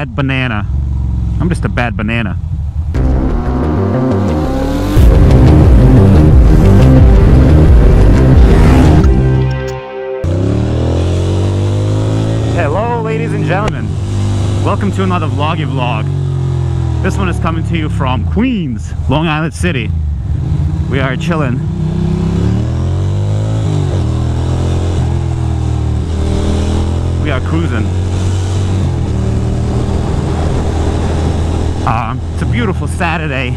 bad banana. I'm just a bad banana. Hello, ladies and gentlemen. Welcome to another vloggy vlog. This one is coming to you from Queens, Long Island City. We are chilling. We are cruising. It's a beautiful Saturday,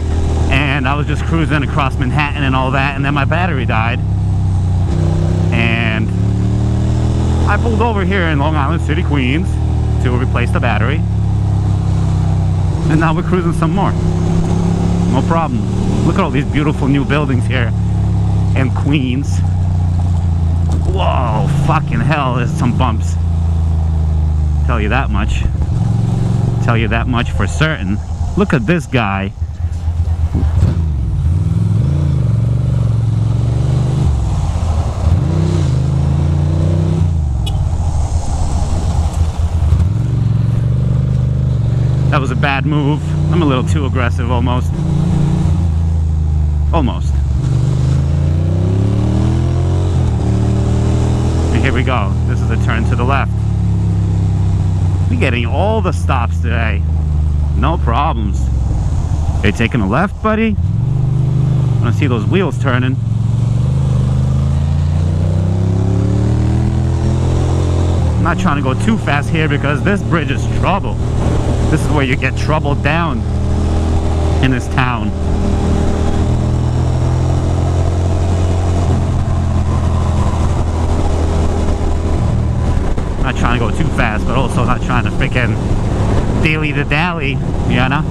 and I was just cruising across Manhattan and all that, and then my battery died. And I pulled over here in Long Island City, Queens, to replace the battery. And now we're cruising some more. No problem. Look at all these beautiful new buildings here in Queens. Whoa, fucking hell, there's some bumps. Tell you that much. Tell you that much for certain. Look at this guy. That was a bad move. I'm a little too aggressive almost. Almost. And here we go. This is a turn to the left. We're getting all the stops today. No problems. Are you taking a left, buddy? I want to see those wheels turning. I'm not trying to go too fast here because this bridge is trouble. This is where you get troubled down in this town. Not trying to go too fast, but also not trying to freaking daily to dally, you know?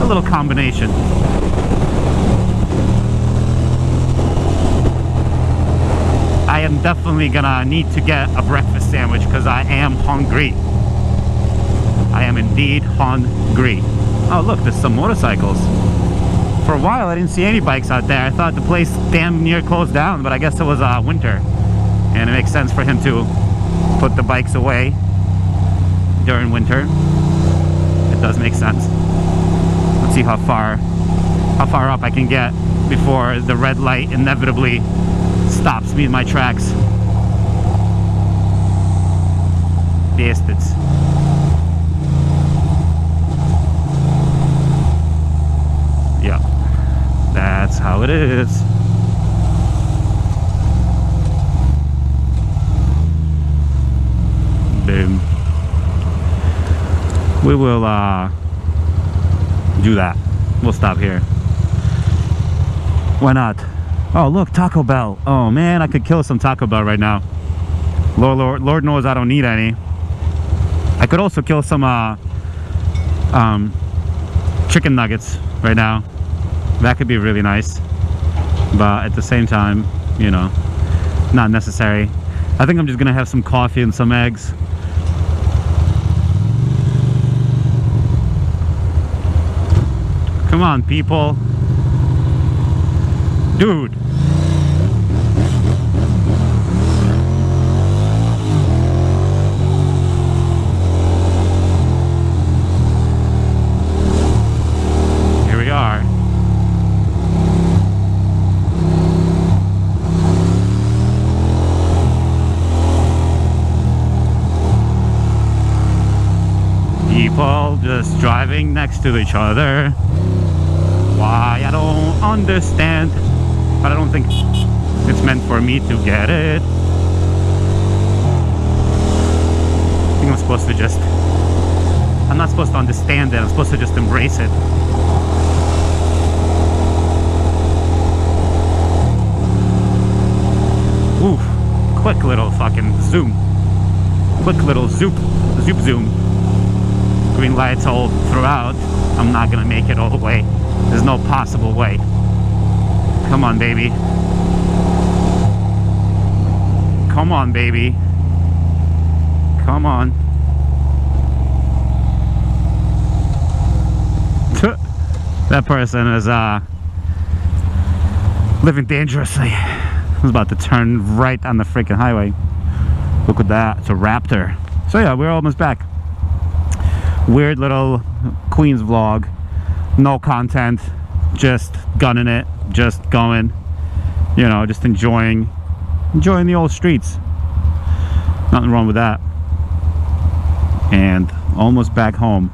A little combination. I am definitely gonna need to get a breakfast sandwich because I am hungry. I am indeed hungry. Oh look, there's some motorcycles. For a while I didn't see any bikes out there. I thought the place damn near closed down, but I guess it was winter. And it makes sense for him to put the bikes away during winter. It does make sense. Let's see how far up I can get before the red light inevitably stops me in my tracks. Bastards. Yeah, that's how it is. Boom. We will do that. We'll stop here. Why not? Oh look, Taco Bell. Oh man, I could kill some Taco Bell right now. Lord knows I don't need any. I could also kill some chicken nuggets right now. That could be really nice, but at the same time, you know, not necessary. I think I'm just gonna have some coffee and some eggs. Come on, people. Dude. Here we are. People just driving next to each other. Why, I don't understand, but I don't think it's meant for me to get it. I think I'm supposed to just, I'm not supposed to understand it, I'm supposed to just embrace it. Oof, quick little fucking zoom. Quick little zoom. Green lights all throughout. I'm not gonna make it all the way. There's no possible way. Come on, baby. Come on, baby. Come on. That person is living dangerously. I was about to turn right on the freaking highway. Look at that. It's a Raptor. So yeah, we're almost back. weird little Queens vlog. No content, just gunning it, just going, you know, just enjoying the old streets. Nothing wrong with that. And almost back home.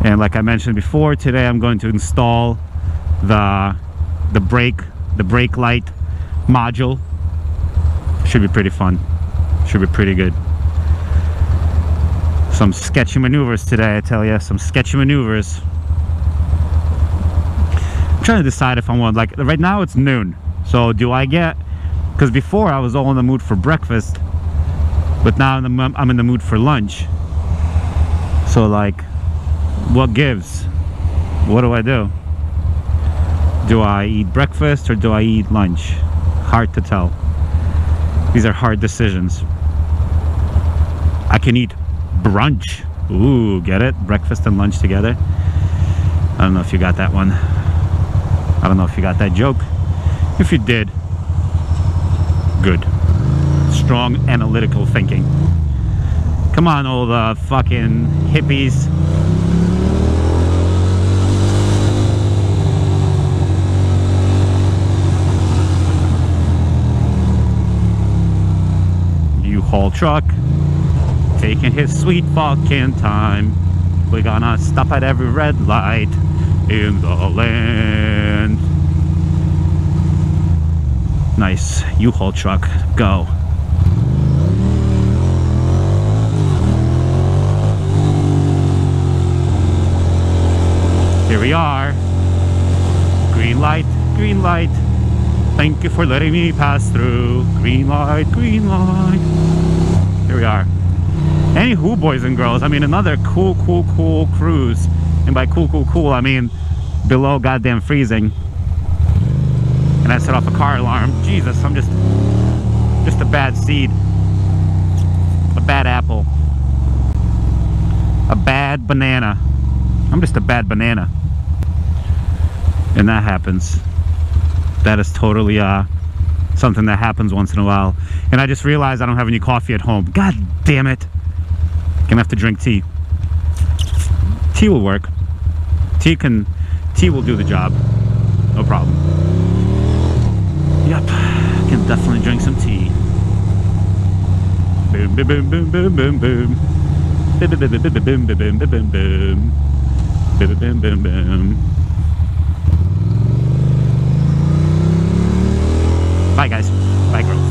And like I mentioned before, today I'm going to install the brake light module. Should be pretty fun. Should be pretty good. Some sketchy maneuvers today, I tell you. Some sketchy maneuvers. I'm trying to decide if I want, like, right now it's noon. So do I get, because before I was all in the mood for breakfast, but now I'm in the mood for lunch. So like, what gives? What do I do? Do I eat breakfast or do I eat lunch? Hard to tell. These are hard decisions. I can eat brunch. Ooh, get it? Breakfast and lunch together. I don't know if you got that one. I don't know if you got that joke. If you did, good. Strong analytical thinking. Come on, old fucking hippies. U-Haul truck taking his sweet fucking time. We're gonna stop at every red light in the land. Nice U-Haul truck. Go. Here we are. Green light, green light. Thank you for letting me pass through. Green light, green light. Here we are. Anywho, boys and girls, I mean, another cool cruise. And by cool, I mean below goddamn freezing. And I set off a car alarm. Jesus, I'm just a bad seed. A bad apple. A bad banana. I'm just a bad banana. And that happens. That is totally something that happens once in a while. And I just realized I don't have any coffee at home. God damn it. Gonna have to drink tea. Tea will work. Tea will do the job. No problem. Yep. Can definitely drink some tea. Boom, boom, boom, boom, boom, boom, boom. Boom, boom, boom, boom, boom, boom, boom, boom, boom, boom. Boom, boom, boom, boom. Bye, guys. Bye, girls.